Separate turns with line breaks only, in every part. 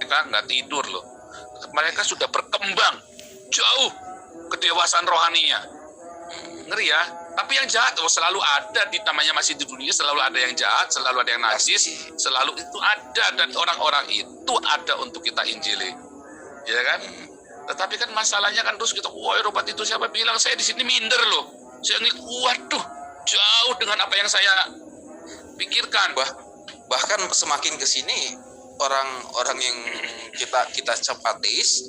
mereka nggak tidur loh. Mereka sudah berkembang jauh kedewasaan rohaninya. Ngeri ya. Tapi yang jahat selalu ada, di namanya masih di dunia, selalu ada yang jahat, selalu ada yang najis, selalu itu ada, dan orang-orang itu ada untuk kita injili, ya kan? Tetapi kan masalahnya kan terus kita, wah Eropat itu siapa bilang, saya di sini minder loh, saya ngeliat, waduh, jauh dengan apa yang saya pikirkan.
Bahkan semakin ke sini orang-orang yang kita cap ateis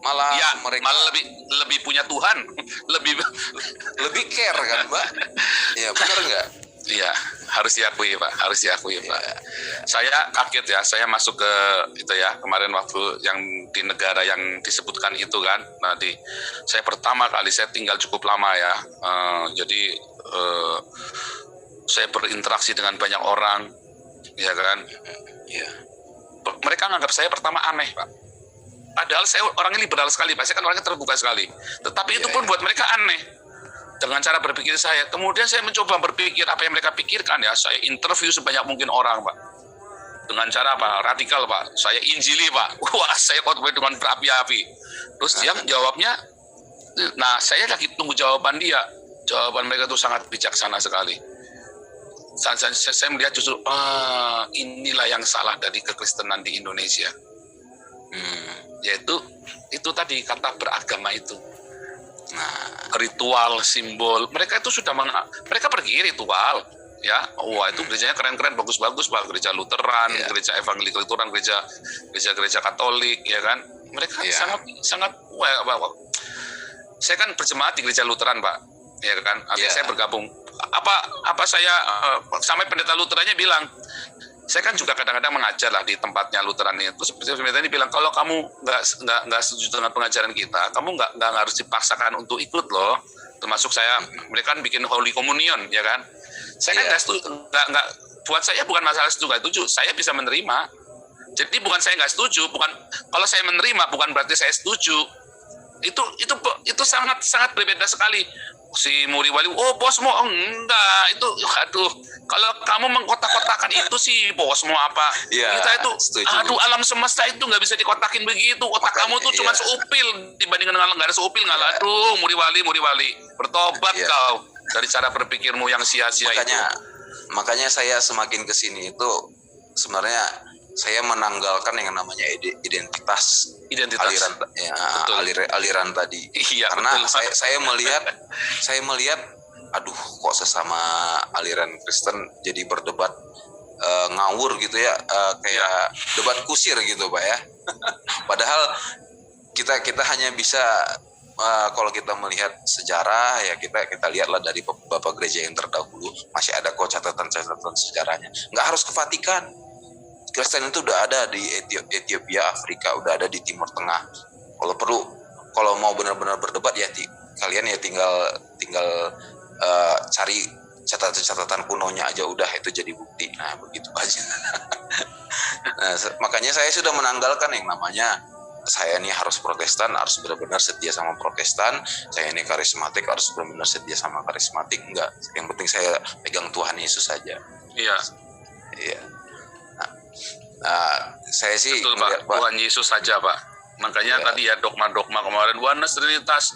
malah
ya,
mereka
malah lebih punya Tuhan,
lebih care kan, Mbak? Ya benar nggak?
Iya, harus diakui Pak, harus diakui Pak. Saya kaget ya, saya masuk ke itu ya kemarin waktu yang di negara yang disebutkan itu kan. Nanti saya pertama kali saya tinggal cukup lama ya, jadi saya berinteraksi dengan banyak orang, ya kan.
Iya.
Mereka menganggap saya pertama aneh Pak. Padahal saya orangnya liberal sekali, Pak. Saya kan orangnya terbuka sekali. Tetapi itu pun buat mereka aneh dengan cara berpikir saya. Kemudian saya mencoba berpikir apa yang mereka pikirkan ya. Saya interview sebanyak mungkin orang, Pak. Dengan cara apa? Radikal, Pak. Saya injili, Pak. Wah, saya khotbah dengan berapi-api. Terus dia jawabnya, nah saya lagi tunggu jawaban dia. Jawaban mereka itu sangat bijaksana sekali. Saya melihat justru, inilah yang salah dari kekristenan di Indonesia. Yaitu itu tadi kata beragama itu. Nah, ritual, simbol, mereka itu sudah mereka pergi ritual, ya. Wah, itu gerejanya keren-keren, bagus-bagus, Pak. Gereja Lutheran, gereja Evangelikal Lutheran, gereja Katolik, ya kan. Mereka sangat wah. Saya kan berjemaat di gereja Lutheran, Pak. Ya kan. Artinya saya bergabung. Apa saya sampai pendeta Lutherannya bilang, saya kan juga kadang-kadang mengajar lah di tempatnya Lutheran ini. Terus pendeta ini bilang, kalau kamu nggak setuju dengan pengajaran kita, kamu nggak harus dipaksakan untuk ikut loh. Termasuk saya, mereka kan bikin Holy Communion, ya kan. Saya kan nggak buat saya bukan masalah setuju nggak setuju, saya bisa menerima. Jadi bukan saya nggak setuju, bukan kalau saya menerima bukan berarti saya setuju. Itu sangat berbeda sekali. Si Muri Wali, bosmu enggak, itu aduh, kalau kamu mengkotak-kotakan itu sih bosmu apa? Kita itu setuju. Alam semesta itu nggak bisa dikotakin begitu. Otak kamu tuh cuma seupil dibandingkan dengan nggak ada seupil nggak. Aduh, Muri Wali, bertobat kau dari cara berpikirmu yang sia-sia itu.
Makanya saya semakin kesini itu sebenarnya saya menanggalkan yang namanya identitas aliran tadi.
Iya,
karena
betul.
saya melihat aduh kok sesama aliran Kristen jadi berdebat ngawur gitu ya, kayak debat kusir gitu Pak ya. Padahal kita hanya bisa kalau kita melihat sejarah ya kita lihatlah dari beberapa gereja yang terdahulu masih ada kok catatan sejarahnya. Nggak harus ke Vatikan. Kristen itu udah ada di Ethiopia, Afrika, udah ada di Timur Tengah. Kalau mau benar-benar berdebat ya kalian ya tinggal cari catatan kunonya aja udah itu jadi bukti. Nah begitu aja. Nah, makanya saya sudah menanggalkan yang namanya saya ini harus Protestan, harus benar-benar setia sama Protestan. Saya ini karismatik, harus benar-benar setia sama karismatik. Enggak. Yang penting saya pegang Tuhan Yesus saja.
Iya.
Saya sih
betul Pak, Tuhan Yesus saja Pak. Makanya tadi ya dogma-dogma kemarin oneness Trinitas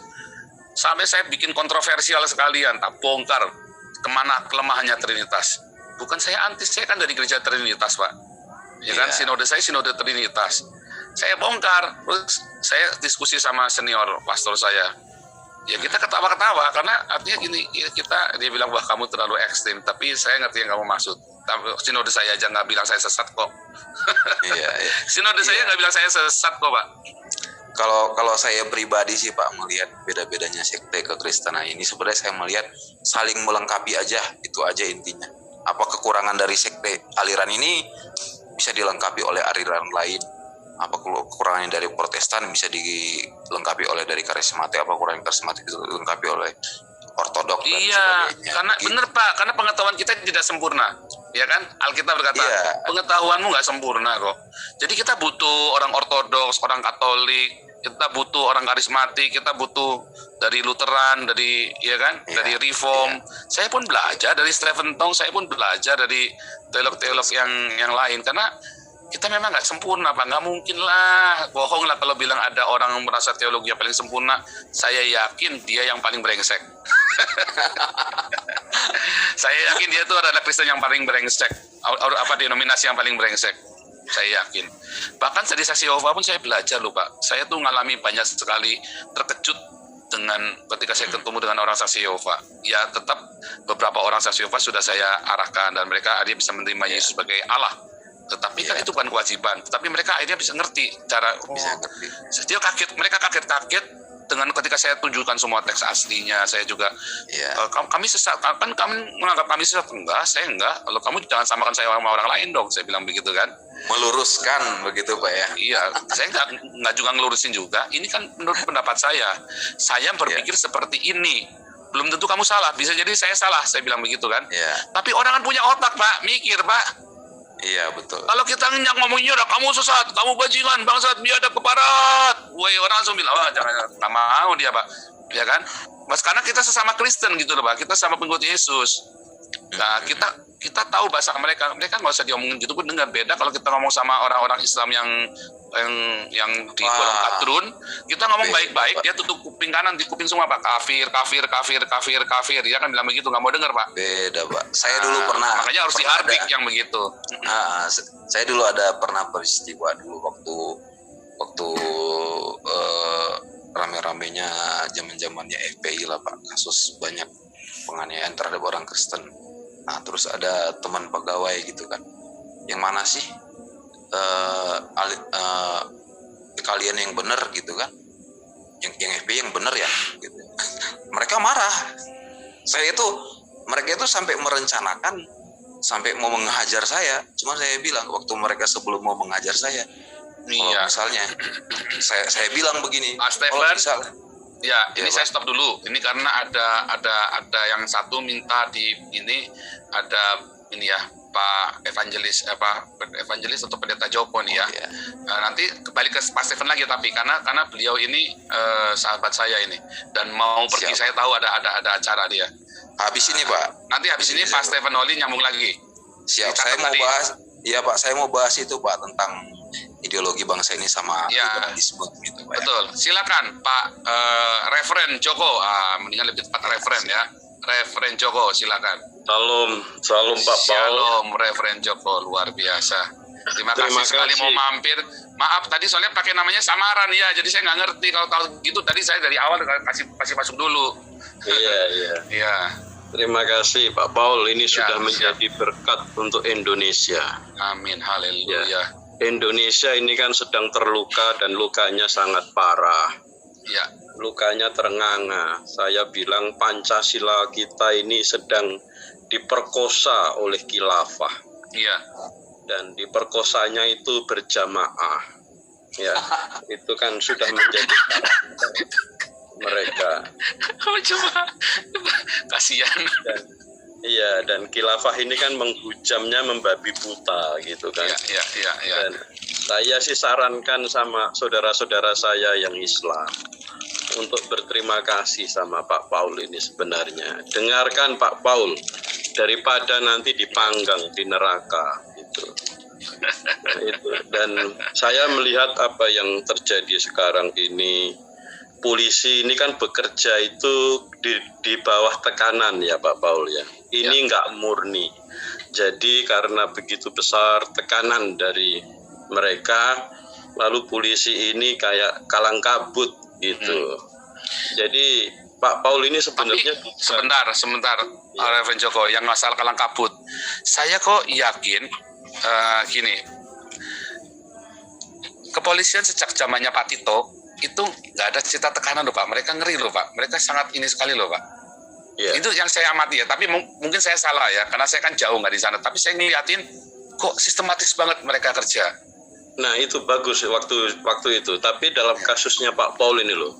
sampai saya bikin kontroversial sekalian, tak bongkar kemana kelemahannya Trinitas. Bukan saya anti, saya kan dari gereja Trinitas Pak. Ya kan, sinode saya sinode Trinitas. Saya bongkar, terus saya diskusi sama senior pastor saya. Ya kita ketawa-ketawa karena artinya gini, dia bilang wah kamu terlalu ekstrim, tapi saya ngerti yang kamu maksud. Sinode saya aja nggak bilang saya sesat kok. Sinode saya nggak bilang saya sesat kok Pak.
Kalau saya pribadi sih Pak melihat beda-bedanya sekte kekristenan ini sebenarnya saya melihat saling melengkapi aja, itu aja intinya. Apa kekurangan dari sekte aliran ini bisa dilengkapi oleh aliran lain. Apa kekurangan dari Protestan bisa dilengkapi oleh dari karismatik, apa kekurangan karismatik bisa dilengkapi oleh Ortodok dan sebagainya.
Karena benar Pak, karena pengetahuan kita tidak sempurna, ya kan? Alkitab berkata pengetahuanmu nggak sempurna kok. Jadi kita butuh orang Ortodoks, orang Katolik, kita butuh orang karismatik, kita butuh dari Lutheran, dari dari Reform. Saya pun belajar dari Stephen Tong, saya pun belajar dari teolog-teolog yang lain karena kita memang nggak sempurna, Pak. Nggak mungkin lah, bohong lah kalau bilang ada orang yang merasa teologi yang paling sempurna. Saya yakin dia yang paling brengsek. Saya yakin dia itu adalah Kristen yang paling brengsek. Denominasi yang paling brengsek. Saya yakin. Bahkan di saksi Yehova pun saya belajar loh, Pak. Saya tuh ngalami banyak sekali terkejut dengan ketika saya ketemu dengan orang saksi Yehova. Ya tetap beberapa orang saksi Yehova sudah saya arahkan dan mereka akhirnya bisa menerima Yesus sebagai Allah. Tetapi kan itu bukan kewajiban. Tetapi mereka akhirnya bisa ngerti cara.
Bisa ngerti.
Dia kaget. Mereka kaget dengan ketika saya tunjukkan semua teks aslinya. Saya juga kami sesat, kan kami menganggap kami sesat. Enggak, saya enggak. Kalau kamu jangan samakan saya sama orang lain dong, saya bilang begitu kan.
Meluruskan begitu Pak ya.
Iya, saya enggak juga ngelurusin juga. Ini kan menurut pendapat saya berpikir seperti ini. Belum tentu kamu salah, bisa jadi saya salah, saya bilang begitu kan. Tapi orang kan punya otak, Pak, mikir, Pak.
Iya betul.
Kalau kita ngomongnya udah kamu sesat, kamu bajingan, bangsat, biadab, keparat. Woi, orang langsung bilang, jangan mau dia, Pak. Ya kan? Mas, karena kita sesama Kristen gitu loh, Pak. Kita sama pengikut Yesus. Nah, kita tahu bahasa mereka. Mereka nggak usah diomongin gitu pun dengar. Beda kalau kita ngomong sama orang-orang Islam yang di golong kadrun, kita ngomong baik-baik, dia tutup kuping kanan, di kuping semua, Pak. Kafir. Dia kan bilang begitu, nggak mau dengar, Pak.
Beda, Pak. Saya dulu pernah.
Makanya harus dihardik yang begitu.
Saya dulu pernah peristiwa dulu waktu rame-ramenya zaman-zamannya FPI lah, Pak. Kasus banyak penganiayaan terhadap orang Kristen. Nah, terus ada teman pegawai gitu kan. Yang mana sih kalian yang benar gitu kan? Yang FPI yang benar ya gitu. Mereka marah. Mereka itu sampai merencanakan sampai mau menghajar saya. Cuma saya bilang waktu mereka sebelum mau menghajar saya, kalau misalnya saya bilang begini,
Stephen, ini saya stop dulu. Ini karena ada yang satu minta Pak Evangelis atau Pendeta Joko nih ya. Nanti kembali ke Pak Stephen lagi, tapi karena beliau ini sahabat saya ini dan mau pergi. Saya tahu ada acara dia.
Habis ini, Pak.
Nanti habis ini Pak Stephen Oli nyambung lagi.
Siap. Saya mau bahas. Iya, Pak. Saya mau bahas itu, Pak, tentang ideologi bangsa ini sama liberalisme gitu, Pak.
Betul. Silakan Pak Referen Joko. Mendingan lebih tepat Referen ya. Referen Joko, silakan.
Salam Pak Paul.
Shalom Referen Joko, luar biasa. Terima kasih sekali mau mampir. Maaf tadi soalnya pakai namanya samaran ya, jadi saya nggak ngerti kalau gitu. Tadi saya dari awal kasih masuk dulu. Iya.
Terima kasih Pak Paul, ini sudah menjadi berkat untuk Indonesia.
Amin, haleluya.
Indonesia ini kan sedang terluka dan lukanya sangat parah.
Ya.
Lukanya ternganga. Saya bilang Pancasila kita ini sedang diperkosa oleh khilafah.
Iya. Dan
diperkosanya itu berjamaah. Ya, itu kan sudah menjadi mereka.
Coba kasihan.
Dan khilafah ini kan menghujamnya membabi buta gitu kan.
Iya.
Dan saya sih sarankan sama saudara-saudara saya yang Islam untuk berterima kasih sama Pak Paul ini sebenarnya. Dengarkan Pak Paul daripada nanti dipanggang di neraka gitu. Itu. Dan saya melihat apa yang terjadi sekarang ini. Polisi ini kan bekerja itu di bawah tekanan ya Pak Paul ya. Ini nggak murni. Jadi karena begitu besar tekanan dari mereka, lalu polisi ini kayak kalang kabut gitu. Jadi Pak Paul ini sebenarnya
sebentar Reverend Joko, yang masalah kalang kabut. Saya kok yakin gini. Kepolisian sejak zamannya Pak Tito itu nggak ada cerita tekanan loh Pak. Mereka ngeri loh Pak. Mereka sangat ini sekali loh Pak. Itu yang saya amati ya. Tapi mungkin saya salah ya, karena saya kan jauh nggak di sana. Tapi saya ngeliatin kok sistematis banget mereka kerja.
Nah itu bagus waktu itu. Tapi dalam kasusnya Pak Paul ini loh.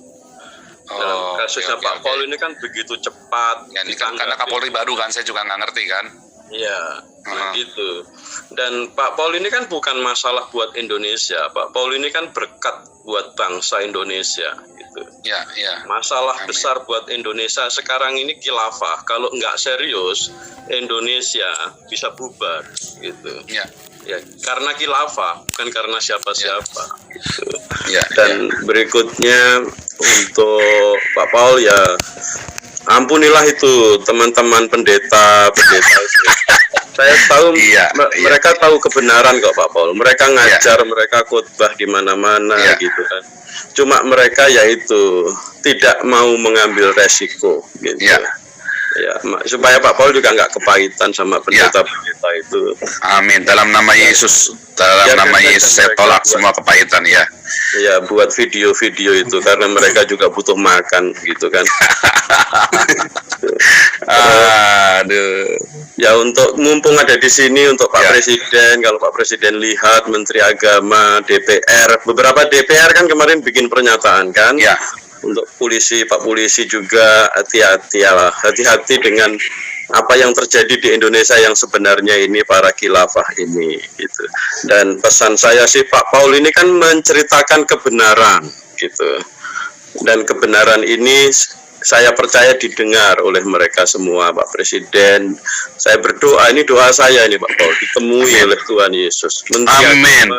Dalam kasusnya Pak Paul ini kan begitu cepat.
Ya, ini kan karena Kapolri baru kan, saya juga nggak ngerti kan.
Iya, gitu. Dan Pak Paul ini kan bukan masalah buat Indonesia. Pak Paul ini kan berkat buat bangsa Indonesia. Gitu. gitu.
Ya, ya.
Masalah
Amin.
besar buat Indonesia sekarang ini khilafah. Kalau nggak serius, Indonesia bisa bubar gitu.
Ya,
Ya, karena khilafah, bukan karena siapa-siapa. Gitu.
ya.
Dan berikutnya untuk Pak Paul ya, ampunilah itu teman-teman pendeta itu. Saya tahu
Iya,
mereka tahu kebenaran kok Pak Paul. Mereka ngajar, mereka khotbah di mana-mana gitu kan. Cuma mereka yaitu tidak mau mengambil resiko gitu.
Iya.
Ya, supaya Pak Paul juga nggak kepahitan sama pendeta-pendeta itu.
Amin. Dalam nama Yesus, nama Yesus saya tolak semua kepahitan ya.
Ya, buat video-video itu karena mereka juga butuh makan gitu kan.
Aduh.
Ya, untuk mumpung ada di sini untuk Pak Presiden, kalau Pak Presiden lihat Menteri Agama, DPR, beberapa DPR kan kemarin bikin pernyataan kan.
Ya.
Untuk polisi, Pak Polisi juga hati-hati dengan apa yang terjadi di Indonesia yang sebenarnya ini para khilafah ini gitu. Dan pesan saya sih Pak Paul ini kan menceritakan kebenaran gitu. Dan kebenaran ini saya percaya didengar oleh mereka semua, Pak Presiden. Saya berdoa, ini doa saya ini Pak Paul, ditemui oleh Tuhan Yesus.
Amin.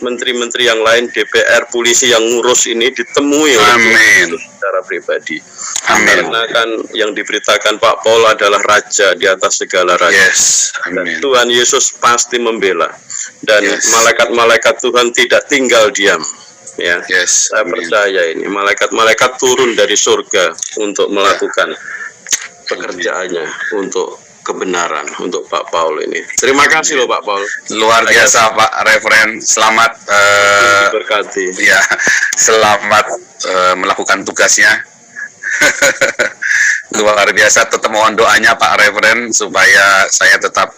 Menteri-menteri yang lain, DPR, polisi yang ngurus ini ditemui oleh Tuhan secara pribadi.
Amin.
Karena kan yang diberitakan Pak Paul adalah raja di atas segala raja.
Yes. Amin.
Tuhan Yesus pasti membela. Dan malaikat-malaikat Tuhan tidak tinggal diam. Ya, saya percaya ini malaikat-malaikat turun dari surga untuk melakukan pekerjaannya untuk kebenaran untuk Pak Paul ini. Terima kasih loh Pak Paul.
Luar biasa Pak Referen. Selamat
berkati.
Ya, selamat melakukan tugasnya. Luar biasa. Tetap mohon doanya Pak Referen supaya saya tetap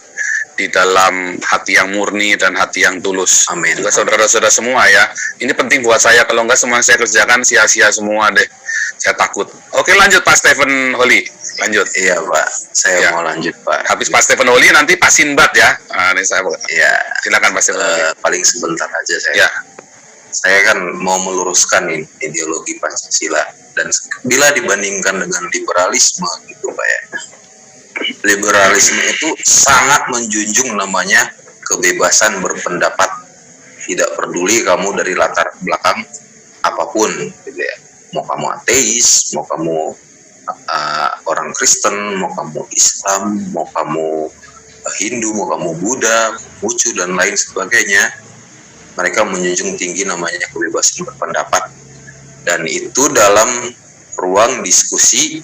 di dalam hati yang murni dan hati yang tulus.
Amin.
Juga saudara-saudara semua ya. Ini penting buat saya. Kalau enggak semua yang saya kerjakan sia-sia semua deh. Saya takut. Oke, lanjut Pak Stephen Holly. Lanjut.
Iya Pak, saya mau lanjut Pak.
Habis Pak Stephen Holly nanti Pak Sinbad ya. Ini saya.
Iya.
Silakan Pak Stephen Holly.
Paling sebentar aja saya.
Ya.
Saya kan mau meluruskan ideologi Pancasila dan bila dibandingkan dengan liberalisme gitu Pak ya. Liberalisme itu sangat menjunjung namanya kebebasan berpendapat. Tidak peduli kamu dari latar belakang apapun gitu ya. Mau kamu ateis, mau kamu orang Kristen, mau kamu Islam, mau kamu Hindu, mau kamu Buddha, Konghucu dan lain sebagainya, mereka menjunjung tinggi namanya kebebasan berpendapat, dan itu dalam ruang diskusi,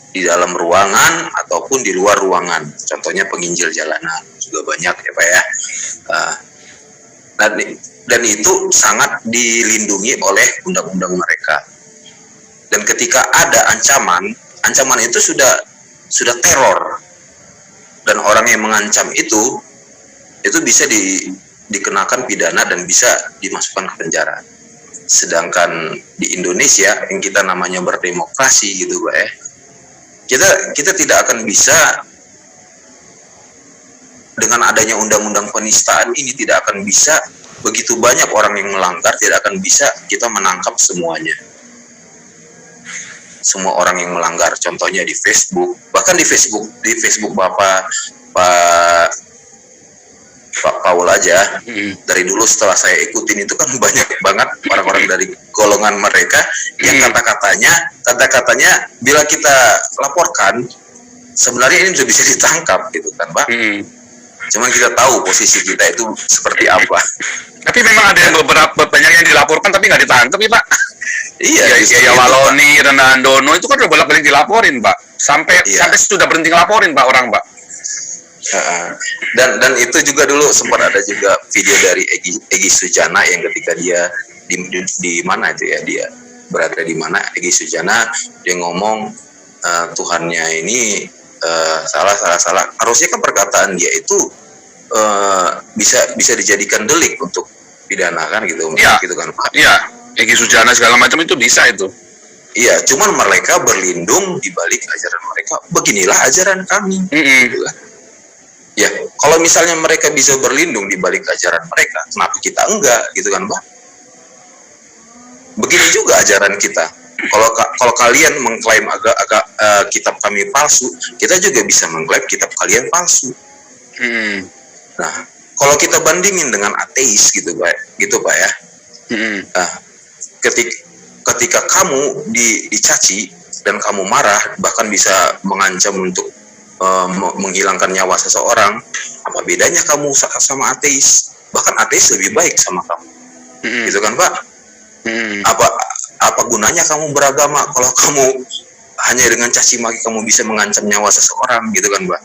di dalam ruangan ataupun di luar ruangan. Contohnya penginjil jalanan juga banyak ya Pak ya. Dan itu sangat dilindungi oleh undang-undang mereka. Dan ketika ada ancaman itu sudah teror, dan orang yang mengancam itu bisa dikenakan pidana dan bisa dimasukkan ke penjara. Sedangkan di Indonesia yang kita namanya berdemokrasi gitu Pak ya, kita tidak akan bisa, dengan adanya undang-undang penistaan ini tidak akan bisa, begitu banyak orang yang melanggar, tidak akan bisa kita menangkap semuanya. Semua orang yang melanggar, contohnya di Facebook, bahkan di Facebook Pak Paul aja, dari dulu setelah saya ikutin itu kan banyak banget orang-orang dari golongan mereka yang kata-katanya bila kita laporkan sebenarnya ini sudah bisa ditangkap gitu kan Pak. Cuman kita tahu posisi kita itu seperti apa.
Tapi memang ada yang beberapa banyak yang dilaporkan tapi nggak ditangkap ya Pak. Iya, ya Waloni dan Andono itu kan udah bolak-balik dilaporin Pak. Sampai sudah berhenti ngelaporin Pak orang Pak.
Dan itu juga dulu sempat ada juga video dari Egy Sujana yang ketika dia di mana itu ya, dia berada di mana, Egy Sujana dia ngomong Tuhannya ini salah. Harusnya kan perkataan dia itu bisa dijadikan delik untuk pidana kan gitu. Gitu kan Pak. Iya,
Egy Sujana segala macam itu bisa itu.
Iya, cuman mereka berlindung di balik ajaran mereka. Beginilah ajaran kami. Gitu kan. Ya, kalau misalnya mereka bisa berlindung di balik ajaran mereka, kenapa kita enggak, gitu kan Pak? Begini juga ajaran kita. Kalau kalian mengklaim kitab kami palsu, kita juga bisa mengklaim kitab kalian palsu. Nah, kalau kita bandingin dengan ateis gitu Pak ya. Nah, ketika kamu dicaci dan kamu marah, bahkan bisa mengancam untuk menghilangkan nyawa seseorang, apa bedanya kamu sama ateis? Bahkan ateis lebih baik sama kamu, gitu kan Pak? Apa gunanya kamu beragama kalau kamu hanya dengan caci maki kamu bisa mengancam nyawa seseorang, gitu kan Pak?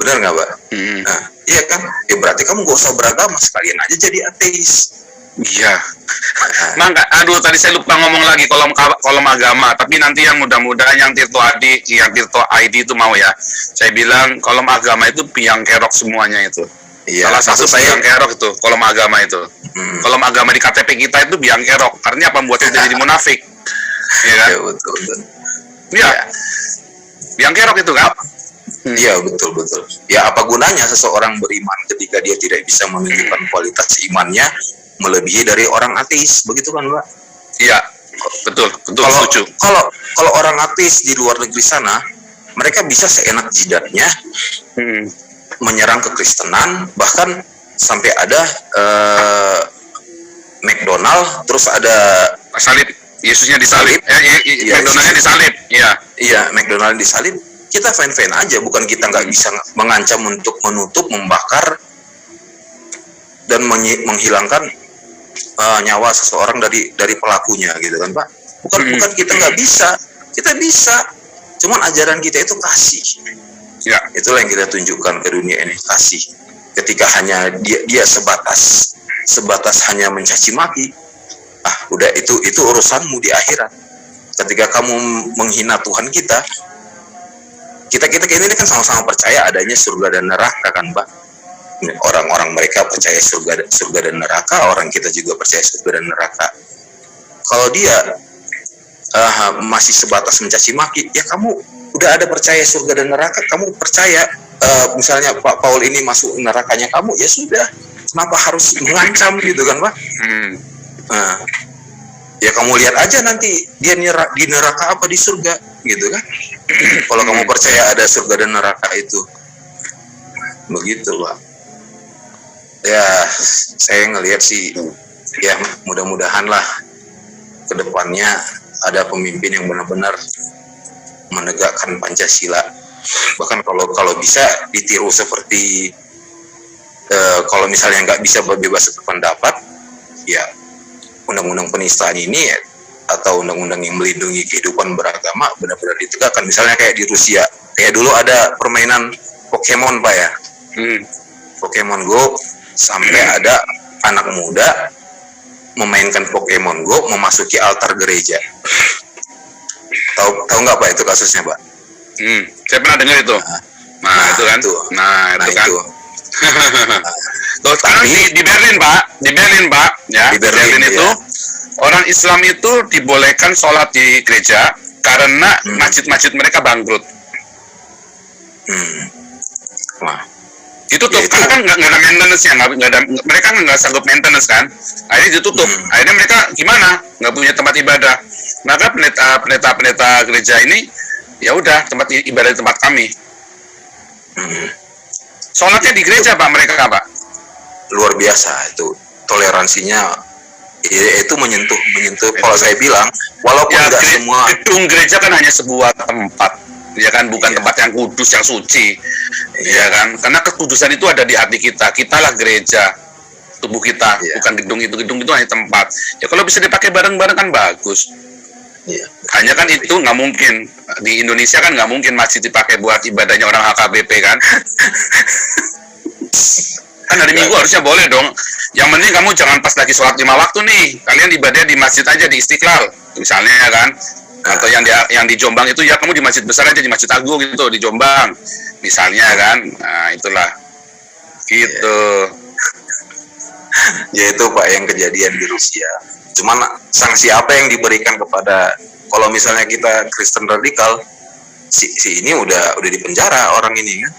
Benar nggak Pak? Nah, iya kan? Ya berarti kamu gak usah beragama, sekalian aja jadi ateis.
Iya. Mangga, aduh tadi saya lupa ngomong lagi kolom agama, tapi nanti yang mudah-mudahan yang Tirto ID itu mau ya. Saya bilang kolom agama itu biang kerok semuanya itu.
Iya,
salah satu biang kerok itu kolom agama itu. Kolom agama di KTP kita itu biang kerok. Karena apa, membuat kita jadi munafik. Iya kan?
Ya, betul.
Iya. Biang kerok itu kan?
Iya, betul. Ya, apa gunanya seseorang beriman ketika dia tidak bisa menunjukkan kualitas imannya melebihi dari orang ateis, begitu kan Pak?
Iya, betul, setuju.
Kalau orang ateis di luar negeri sana, mereka bisa seenak jidatnya menyerang kekristenan, bahkan sampai ada McDonald, terus ada
salib, Yesusnya disalib, McDonaldnya disalib,
iya, McDonald disalib. Kita fine-fine aja, bukan kita nggak bisa mengancam untuk menutup, membakar, dan menghilangkan nyawa seseorang dari pelakunya, gitu kan Pak? Bukan kita nggak bisa, kita bisa. Cuman ajaran kita itu kasih.
Ya.
Itulah yang kita tunjukkan ke dunia ini, kasih. Ketika hanya dia sebatas hanya mencaci maki, udah itu urusanmu di akhirat. Ketika kamu menghina Tuhan kita ini kan sama-sama percaya adanya surga dan neraka kan Pak? Orang-orang mereka percaya surga dan neraka, orang kita juga percaya surga dan neraka. Kalau dia masih sebatas mencaci maki, ya kamu udah ada percaya surga dan neraka, kamu percaya misalnya Pak Paul ini masuk nerakanya kamu, ya sudah, kenapa harus mengancam gitu kan Pak? Ya kamu lihat aja nanti dia di neraka apa di surga, gitu kan? Kalau kamu percaya ada surga dan neraka itu, begitu Pak. Ya, saya ngelihat sih, ya mudah-mudahan lah ke depannya ada pemimpin yang benar-benar menegakkan Pancasila. Bahkan kalau bisa ditiru seperti kalau misalnya nggak bisa bebas berpendapat, ya undang-undang penistaan ini atau undang-undang yang melindungi kehidupan beragama benar-benar ditegakkan. Misalnya kayak di Rusia, kayak dulu ada permainan Pokemon Pak ya, Pokemon Go, sampai ada anak muda memainkan Pokemon Go memasuki altar gereja. Tahu nggak Pak itu kasusnya Pak?
Saya pernah dengar itu. Itu kan. Tuh, sekarang di Berlin Pak, ya. Di Berlin itu orang Islam itu dibolehkan sholat di gereja karena masjid-masjid mereka bangkrut.
Wah.
Ditutup karena kan nggak ada maintenance-nya, mereka nggak sanggup maintenance kan, akhirnya ditutup. Akhirnya mereka gimana, nggak punya tempat ibadah, maka pendeta gereja ini ya udah tempat ibadah di tempat kami. Sholatnya di gereja Pak, mereka Pak.
Luar biasa itu toleransinya, itu menyentuh. Kalau saya bilang, walaupun tidak semua
gedung gereja kan hanya sebuah tempat, ya kan, bukan tempat yang kudus, yang suci, ya kan, karena kekudusan itu ada di hati kita. Kitalah gereja, tubuh kita, bukan gedung itu hanya tempat. Ya kalau bisa dipakai bareng-bareng kan bagus. Hanya kan itu nggak mungkin di Indonesia, kan nggak mungkin masjid dipakai buat ibadahnya orang HKBP kan. Kan hari Minggu harusnya boleh dong. Yang penting kamu jangan pas lagi sholat 5 waktu nih, kalian ibadah di masjid aja, di Istiqlal misalnya ya kan. Atau yang di Jombang itu ya kamu di masjid besar aja, di Masjid Agung gitu di Jombang misalnya kan. Nah itulah gitu.
Ya itu Pak yang kejadian di Rusia. Cuman sanksi apa yang diberikan kepada, kalau misalnya kita Kristen radikal, si ini udah di penjara orang ini kan.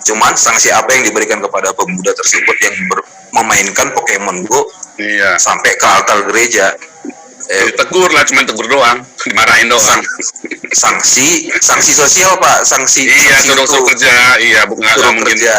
Cuman sanksi apa yang diberikan kepada pemuda tersebut yang memainkan Pokemon Go
Iya.
sampai ke altar gereja.
Ditegur lah, cuma tegur doang, dimarahin doang.
Sanksi sosial Pak, sanksi
Iya,
sanksi
suruh
untuk
kerja, iya, bukan nggak
suruh
mungkin.
kerja.